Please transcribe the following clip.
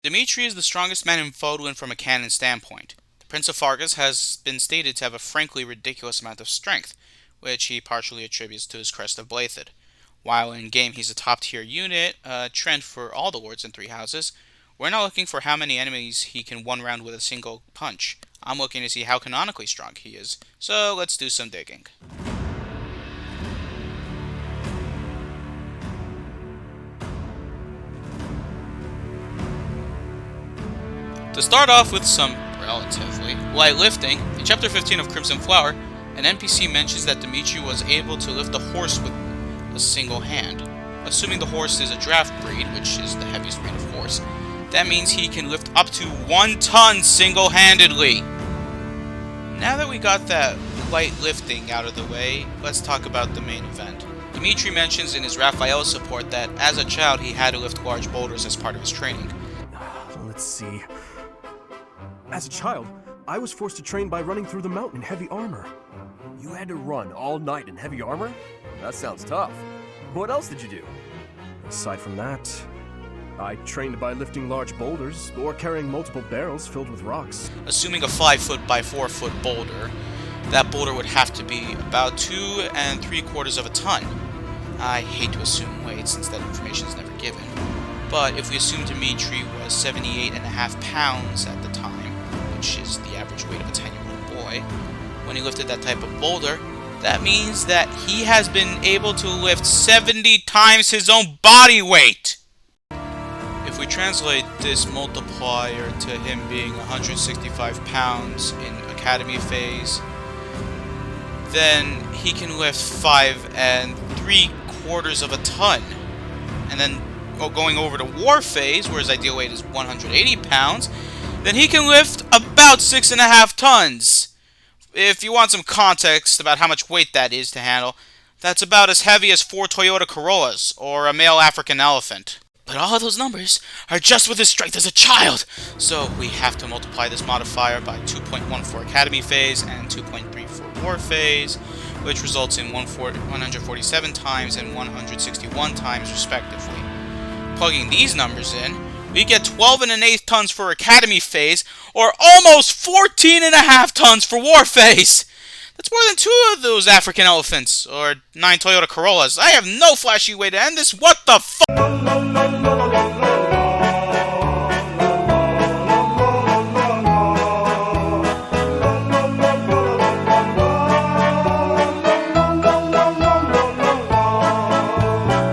Dimitri is the strongest man in Fodwin from a canon standpoint. The Prince of Fargus has been stated to have a frankly ridiculous amount of strength, which he partially attributes to his Crest of Blathid. While in game he's a top tier unit, a trend for all the lords in Three Houses, we're not looking for how many enemies he can one round with a single punch. I'm looking to see how canonically strong he is, so let's do some digging. To start off with some relatively light lifting, in Chapter 15 of Crimson Flower, an NPC mentions that Dimitri was able to lift a horse with a single hand. Assuming the horse is a draft breed, which is the heaviest breed of horse, that means he can lift up to 1 ton single-handedly. Now that we got that light lifting out of the way, let's talk about the main event. Dimitri mentions in his Raphael support that as a child he had to lift large boulders as part of his training. Let's see. As a child, I was forced to train by running through the mountain in heavy armor. You had to run all night in heavy armor? That sounds tough. What else did you do? Aside from that, I trained by lifting large boulders or carrying multiple barrels filled with rocks. Assuming a 5-foot by 4-foot boulder, that boulder would have to be about 2 3/4 of a ton. I hate to assume weight since that information is never given, but if we assume Dimitri was 78.5 pounds at the time, which is the average weight of a 10-year-old boy, when he lifted that type of boulder, that means that he has been able to lift 70 times his own body weight! If we translate this multiplier to him being 165 pounds in Academy phase, then he can lift 5 3/4 of a ton. And then going over to War phase, where his ideal weight is 180 pounds, then he can lift about 6.5 tons. If you want some context about how much weight that is to handle, that's about as heavy as 4 Toyota Corollas, or a male African elephant. But all of those numbers are just with his strength as a child, so we have to multiply this modifier by 2.1 for Academy phase and 2.3 for War phase, which results in 147 times and 161 times respectively. Plugging these numbers in, we get 12 1/8 tons for Academy phase, or almost 14.5 tons for War phase! That's more than 2 of those African elephants, or 9 Toyota Corollas. I have no flashy way to end this. What the fuck?